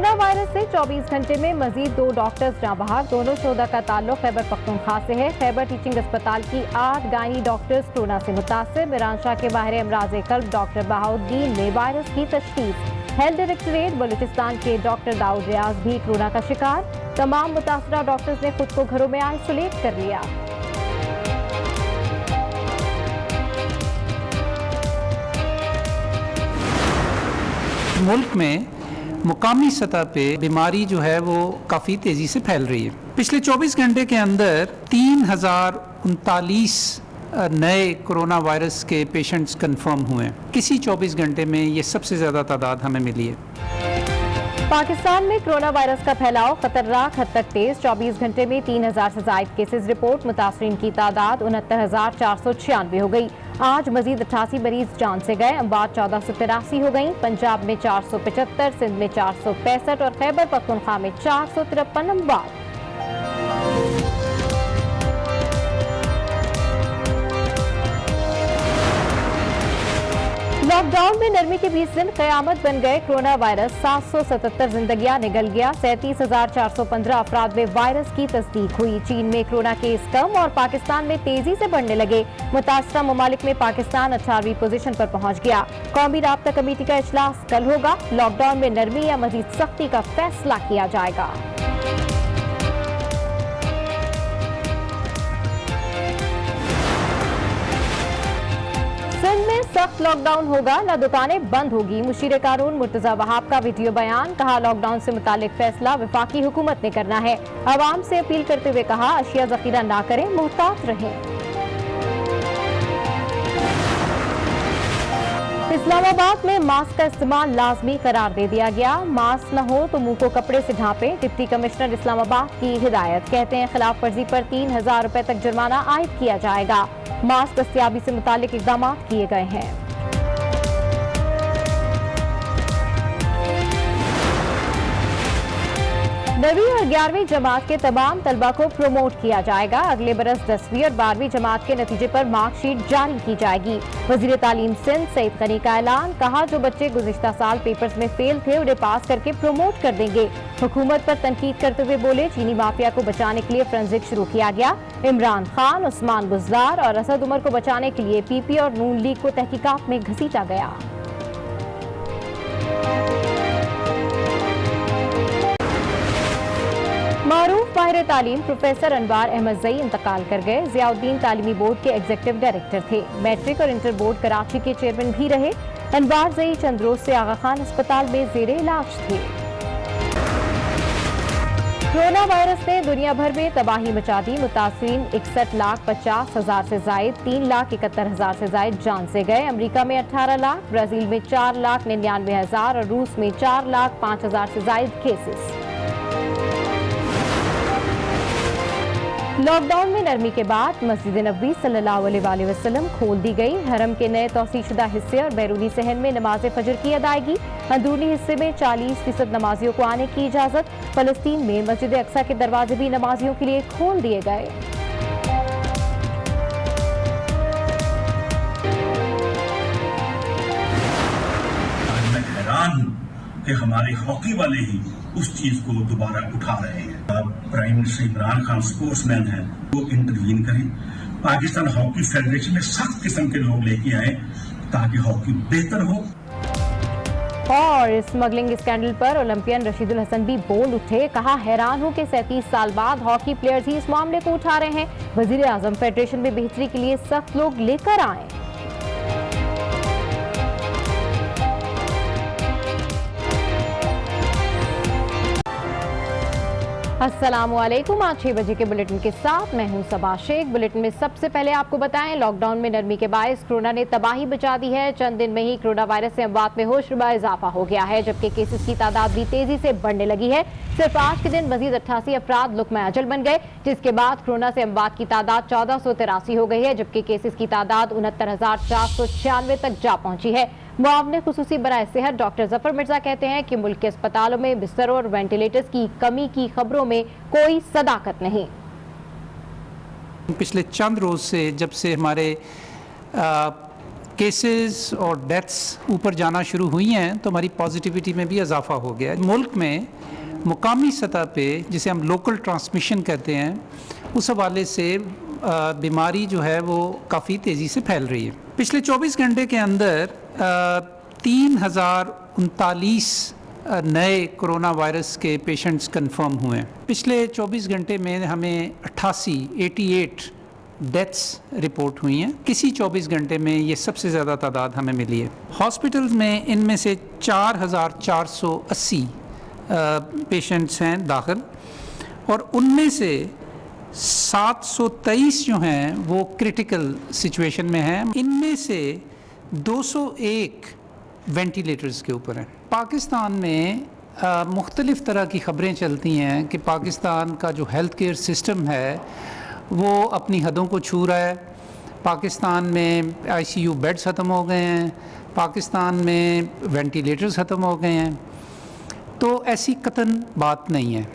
Corona virus से 24 घंटे में मजीद 2 डॉक्टर्स जाँ बहक। दोनों शोधा का ताल्लुक खैबर पख्तूनख्वा से है। खैबर टीचिंग अस्पताल की 8 गायनी डॉक्टर्स कोरोना से मुतासिर। ईरान शाह के बाहर अमराज कल्ब डॉक्टर बहाउद्दीन में वायरस की तशखीस। हेल्थ डायरेक्टरेट बलूचिस्तान के डॉक्टर दाऊद रियाज भी कोरोना का शिकार। तमाम मुतासरा डॉक्टर्स ने खुद को घरों में आइसोलेट कर लिया। मुल्क में मुकामी सतह पे बीमारी जो है वो काफ़ी तेज़ी से फैल रही है। पिछले 24 घंटे के अंदर 3039 नए कोरोना वायरस के पेशेंट्स कंफर्म हुए हैं। किसी 24 घंटे में ये सबसे ज़्यादा तादाद हमें मिली है। पाकिस्तान में कोरोना वायरस का फैलाव खतरनाक हद तक तेज। 24 घंटे में 3000 से ज़ायद केसेस रिपोर्ट। मुतासरीन की तादाद 69,496 हो गई। आज मजीद 88 मरीज जान से गए। अम्बाद 1483 हो गई। पंजाब में 475, सिंध में 465 और खैबर पख्तूनख्वा में 453 अम्बाद। लॉकडाउन में नरमी के 20 दिन कयामत बन गए। कोरोना वायरस 777 जिंदगियां निगल गया। 37,415 अफराद में वायरस की तस्दीक हुई। चीन में कोरोना केस कम और पाकिस्तान में तेजी से बढ़ने लगे। मुतासरा ममालिक में पाकिस्तान 18वीं पोजीशन पर पहुंच गया। कौमी राब्ता कमेटी का इजलास कल होगा। लॉकडाउन में नरमी या मजीद सख्ती का फैसला किया जाएगा। सिंध में सख्त लॉकडाउन होगा, न दुकानें बंद होगी। मुशीर कानून मुर्तजा वहाब का वीडियो बयान। कहा लॉकडाउन से मुतालिक फैसला वफाकी हुकूमत ने करना है। अवाम से अपील करते हुए कहा अशिया जखीरा ना करें, मुहतात रहें। इस्लामाबाद में मास्क का इस्तेमाल लाजमी करार दे दिया गया। मास्क न हो तो मुंह को कपड़े से ढांपें। डिप्टी कमिश्नर इस्लामाबाद की हिदायत। कहते हैं खिलाफ वर्जी पर 3000 रुपए तक जुर्माना आयद किया जाएगा। मास्क दस्तयाबी से मुतालिक इक़दाम किए गए हैं। नवीं और 11वीं जमात के तमाम तलबा को प्रमोट किया जाएगा। अगले बरस 10वीं और 12वीं जमात के नतीजे पर मार्कशीट जारी की जाएगी। वजीर तालीम सिंध सईद गनी का ऐलान। कहा जो बच्चे गुज़िश्ता साल पेपर्स में फेल थे उन्हें पास करके प्रमोट कर देंगे। हुकूमत पर तनकीद करते हुए बोले चीनी माफिया को बचाने के लिए फोरेंसिक शुरू किया गया। इमरान खान, उस्मान बुज़दार और असद उमर को बचाने के लिए पीपी और नून लीग को तहकीकात में घसीटा गया। मारूफ माहिर तालीम प्रोफेसर अनवार अहमद जई इंतकाल कर गए। ज़ियाउद्दीन तालीमी बोर्ड के एग्जीक्यूटिव डायरेक्टर थे। मैट्रिक और इंटर बोर्ड कराची के चेयरमैन भी रहे। अनवार जई चंद रोज से आगा खान अस्पताल में जेरे इलाज थे। कोरोना वायरस ने दुनिया भर में तबाही मचा दी। मुतासरीन 61,50,000 से जायद, 3,71,000 से जायद जान से गए। अमेरिका में 18 लाख, ब्राजील में 4,99,000 और रूस में 4,05,000 से जायद केसेस। लॉकडाउन में नरमी के बाद मस्जिद नबवी सल्लल्लाहु अलैहि वसल्लम खोल दी गई। हरम के नए तौसीशुदा हिस्से और बैरूनी सहन में नमाज फजर की अदायगी। अंदरूनी हिस्से में 40% नमाजियों को आने की इजाजत। फलस्तीन में मस्जिद अक्सा के दरवाजे भी नमाजियों के लिए खोल दिए गए। मैं हैरान हूं कि हमारे हॉकी वाले ही उस चीज को दोबारा उठा रहे हैं। Prime minister Imran Khan sportsman हैं, वो इंटरवीन करें। पाकिस्तान हॉकी फेडरेशन में सख्त किस्म के लोग लेके आए ताकि हॉकी बेहतर हो। और स्मगलिंग स्कैंडल पर ओलंपियन रशीदुल हसन भी बोल उठे। कहा हैरान हूं कि 37 साल बाद हॉकी प्लेयर्स ही इस मामले को उठा रहे हैं। वजीर आजम फेडरेशन में बेहतरी के लिए सख्त लोग लेकर आए। अस्सलामुअलैकुम। आज 6 बजे के बुलेटिन के साथ मैं हूं सबा शेख। बुलेटिन में सबसे पहले आपको बताएं लॉकडाउन में नरमी के बायस कोरोना ने तबाही मचा दी है। चंद दिन में ही कोरोना वायरस से अमवात में होशरुबा इजाफा हो गया है, जबकि केसेस की तादाद भी तेजी से बढ़ने लगी है। सिर्फ आज के दिन मजीद 88 अफराद लुक़्मा अजल बन गए, जिसके बाद कोरोना से अमवात की तादाद 1483 हो गई है, जबकि केसेस की तादाद 69,496 तक जा पहुंची है। मुआवने खुसूसी बराए सेहत डॉक्टर जफर मिर्जा कहते हैं कि मुल्क के अस्पतालों में बिस्तरों और वेंटिलेटर्स की कमी की खबरों में कोई सदाकत नहीं। पिछले चंद रोज से जब से हमारे केसेस और डेथ्स ऊपर जाना शुरू हुई हैं तो हमारी पॉजिटिविटी में भी इजाफा हो गया है। मुल्क में मुकामी सतह पे जिसे हम लोकल ट्रांसमिशन कहते हैं उस हवाले से बीमारी जो है वो काफ़ी तेज़ी से फैल रही है। पिछले 24 घंटे के अंदर 3039 नए कोरोना वायरस के पेशेंट्स कंफर्म हुए हैं। पिछले 24 घंटे में हमें 88 डेथ्स रिपोर्ट हुई हैं। किसी 24 घंटे में ये सबसे ज़्यादा तादाद हमें मिली है। हॉस्पिटल्स में इनमें से 4480 पेशेंट्स हैं दाखिल और उनमें से 723 जो हैं वो क्रिटिकल सिचुएशन में हैं। इनमें से 201 वेंटिलेटर्स के ऊपर हैं। पाकिस्तान में मुख्तलिफ़ तरह की ख़बरें चलती हैं कि पाकिस्तान का जो हेल्थ केयर सिस्टम है वो अपनी हदों को छू रहा है। पाकिस्तान में ICU बेड्स ख़त्म हो गए हैं, पाकिस्तान में वेंटिलेटर्स ख़त्म हो गए हैं, तो ऐसी कतन बात नहीं है।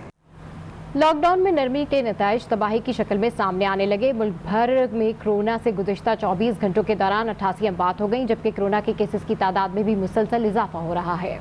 लॉकडाउन में नरमी के नताइज तबाही की शक्ल में सामने आने लगे। मुल्क भर में कोरोना से गुज़िश्ता 24 घंटों के दौरान 88 अमवात हो गई, जबकि कोरोना के केसेस की तादाद में भी मुसलसल इजाफा हो रहा है।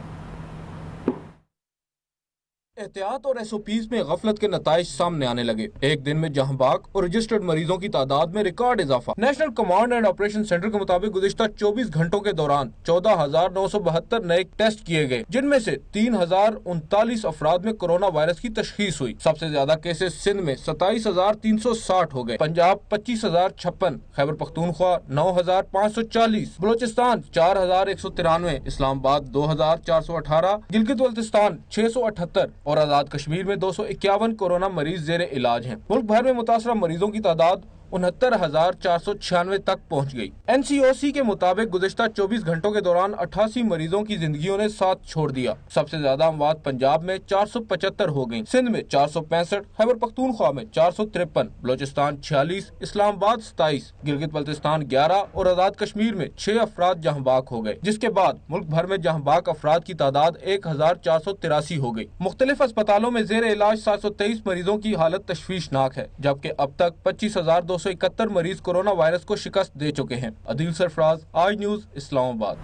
एहतियात और SOPs में गफलत के नताइज सामने आने लगे। एक दिन में जहां बाग और रजिस्टर्ड मरीजों की तादाद में रिकॉर्ड इजाफा। National command and operation centre के मुताबिक गुज़िश्ता 24 घंटों के दौरान 14,972 नए टेस्ट किए गए, जिनमें से 3,039 अफराद में कोरोना वायरस की तशखीस हुई। सबसे ज्यादा केसेस सिंध में 27,360 हो गए, पंजाब 25,056, खैबर पख्तूनख्वा 9,540, बलोचिस्तान 4,193, इस्लामाबाद 2,418, गिलगित बल्तिस्तान 678 और आजाद कश्मीर में 251 कोरोना मरीज जेर इलाज हैं। मुल्क भर में मुतासरा मरीजों की तादाद 69,496 तक पहुंच गई। NCOC के मुताबिक गुज़िश्ता 24 घंटों के दौरान 88 मरीजों की जिंदगियों ने साथ छोड़ दिया। सबसे ज्यादा अमवात पंजाब में 475 हो गयी, सिंध में 465, खैबर पख्तूनख्वा में 453, बलोचिस्तान 46, इस्लामाबाद 27, गिलगित बल्तिस्तान 11 और आजाद कश्मीर में 6 अफराद जहां बाक हो गए, जिसके बाद मुल्क भर में जहां बाक अफराद की तादाद 1,483 हो गई। मुख्तलिफ अस्पतालों में जेर इलाज 723 मरीजों की हालत तशवीशनाक है, जबकि अब तक 25,271 मरीज कोरोना वायरस को शिकस्त दे चुके हैं। अदील सरफराज, आज न्यूज, इस्लामाबाद।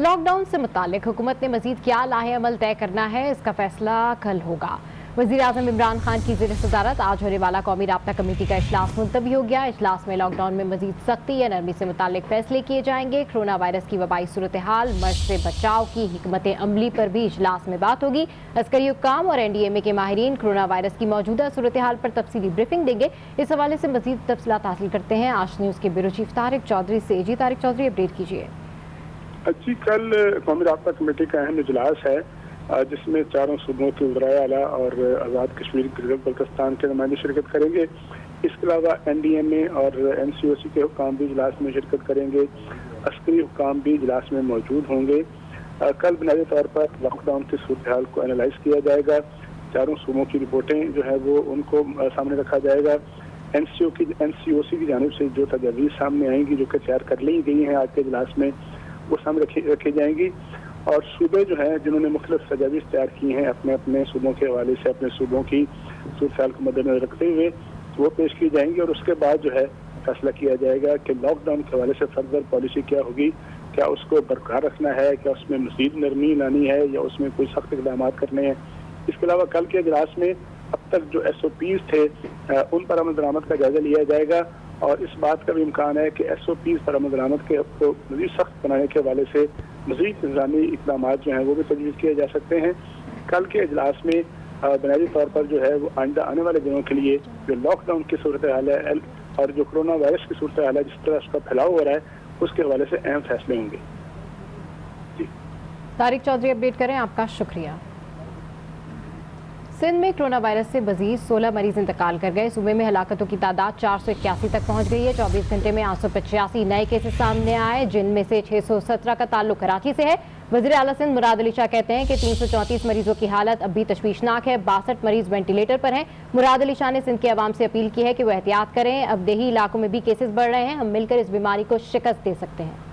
लॉकडाउन से मुतालिक हुकूमत ने मजीद क्या लाहे अमल तय करना है, इसका फैसला कल होगा। वज़ीर आज़म इमरान खान की ज़ेर सदारत आज होने वाला कौमी राब्ता कमेटी का इजलास मुलतवी हो गया। इजलास में लॉकडाउन में मजीद सख्ती या नरमी से मुतालिक फैसले किए जाएंगे। कोरोना वायरस की वबाई सूरत हाल, मर्ज से बचाव की हिकमत अमली पर भी इजलास में बात होगी। अस्करी हुक्काम और NDMA के माहिरीन कोरोना वायरस की मौजूदा सूरत हाल पर तफसीली ब्रीफिंग देंगे। इस हवाले से मजीद तफसीलात हासिल करते हैं आज न्यूज़ के ब्यूरो चीफ तारिक चौधरी से। जी तारिक चौधरी, अपडेट कीजिए। जी, कल कौमी राब्ता कमेटी का अहम इजलास है जिसमें चारों सूबों के वज़राए आला और आज़ाद कश्मीर गिलगित बल्तिस्तान के नुमाइंदे शिरकत करेंगे। इसके अलावा NDMA और NCOC के हुक्काम भी इजलास में शिरकत करेंगे। अस्करी हुक्काम भी इजलास में मौजूद होंगे। कल बुनियादी तौर पर लॉकडाउन की सूरत हाल को एनालाइज किया जाएगा। चारों सूबों की रिपोर्टें जो है वो उनको सामने रखा जाएगा। NCOC की जानिब से जो तजावीज़ सामने आएंगी, जो कि तैयार कर ली गई हैं आज के इजलास में, वो सामने रखी जाएंगी। और सूबे जो हैं जिन्होंने मुख्तलिफ तजावीज़ तैयार की हैं अपने अपने सूबों के हवाले से, अपने सूबों की सूरत हाल को मद्देनजर रखते हुए वो पेश की जाएंगी। और उसके बाद जो है फैसला किया जाएगा कि लॉकडाउन के हवाले से फर्दर पॉलिसी क्या होगी, क्या उसको बरकरार रखना है, क्या उसमें मज़ीद नरमी लानी है या उसमें कोई सख्त इक़दाम करने हैं। इसके अलावा कल के इजलास में अब तक जो SOPs थे उन पर अमल दरामद का जायजा लिया जाएगा और इस बात का भी इम्कान है कि SOPs पर अमल दरामद के को मज़ीद सख्त बनाने के हवाले से मज़ीद इंतज़ामी इक़दाम जो हैं वो भी तजवीज़ किए जा सकते हैं। कल के इजलास में बुनियादी तौर पर जो है वो आइंदा आने वाले दिनों के लिए जो लॉकडाउन की सूरत हाल है और जो कोरोना वायरस की सूरत हाल है, जिस तरह उसका फैलाव हो रहा है, उसके हवाले से अहम फैसले होंगे। जी तारिक चौधरी, अपडेट करें, आपका शुक्रिया। सिंध में कोरोना वायरस से मजीद 16 मरीज इंतकाल कर गए। सूबे में हलाकतों की तादाद 481 तक पहुंच गई है। 24 घंटे में 885 नए केसेस सामने आए, जिनमें से 617 का ताल्लुक कराची से है। वज़ीर आला सिंध मुराद अली शाह कहते हैं कि 334 मरीजों की हालत अब भी तशवीशनाक है। 62 मरीज वेंटिलेटर पर हैं। मुराद अली शाह ने सिंध के अवाम से अपील की है कि वो एहतियात करें। अब देही इलाकों में भी केसेस बढ़ रहे हैं, हम मिलकर इस बीमारी को शिकस्त दे सकते हैं।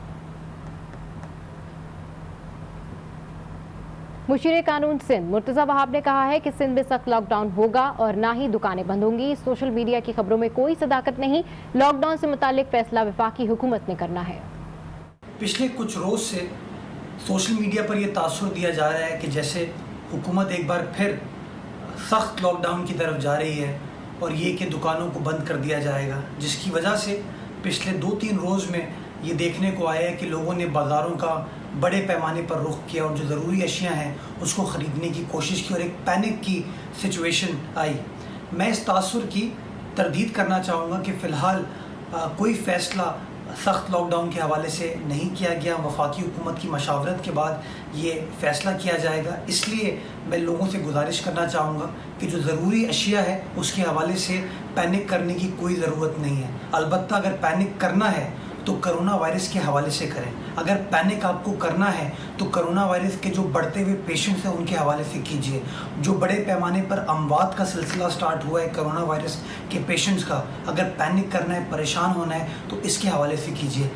मुशीर कानून सिंध मुर्तज़ा वहाब ने कहा है कि सिंध में सख्त लॉकडाउन होगा और ना ही दुकानें बंद होंगी। सोशल मीडिया की खबरों में कोई सदाकत नहीं। लॉकडाउन से मुतालिक फैसला वफाकी हुकूमत ने करना है। پچھلے کچھ روز سے سوشل میڈیا پر یہ تاثر دیا جا رہا ہے کہ جیسے حکومت ایک بار پھر سخت لاک ڈاؤن کی طرف جا رہی ہے اور یہ کہ دکانوں کو بند کر دیا جائے گا، جس کی وجہ سے پچھلے 2-3 روز میں یہ دیکھنے کو آیا ہے کہ لوگوں نے بازاروں کا بڑے پیمانے پر رخ کیا اور جو ضروری اشیاء ہیں اس کو خریدنے کی کوشش کی اور ایک پینک کی سچویشن آئی۔ میں اس تاثر کی تردید کرنا چاہوں گا کہ فی الحال کوئی فیصلہ سخت لاک ڈاؤن کے حوالے سے نہیں کیا گیا، وفاقی حکومت کی مشاورت کے بعد یہ فیصلہ کیا جائے گا۔ اس لیے میں لوگوں سے گزارش کرنا چاہوں گا کہ جو ضروری اشیاء ہے اس کے حوالے سے پینک کرنے کی کوئی ضرورت نہیں ہے۔ البتہ اگر پینک کرنا ہے تو کرونا وائرس کے حوالے سے کریں۔ اگر پینک آپ کو کرنا ہے تو کرونا وائرس کے جو بڑھتے ہوئے پیشنٹس ہیں ان کے حوالے سے کیجیے۔ جو بڑے پیمانے پر اموات کا سلسلہ سٹارٹ ہوا ہے کرونا وائرس کے پیشنٹس کا، اگر پینک کرنا ہے، پریشان ہونا ہے تو اس کے حوالے سے کیجیے۔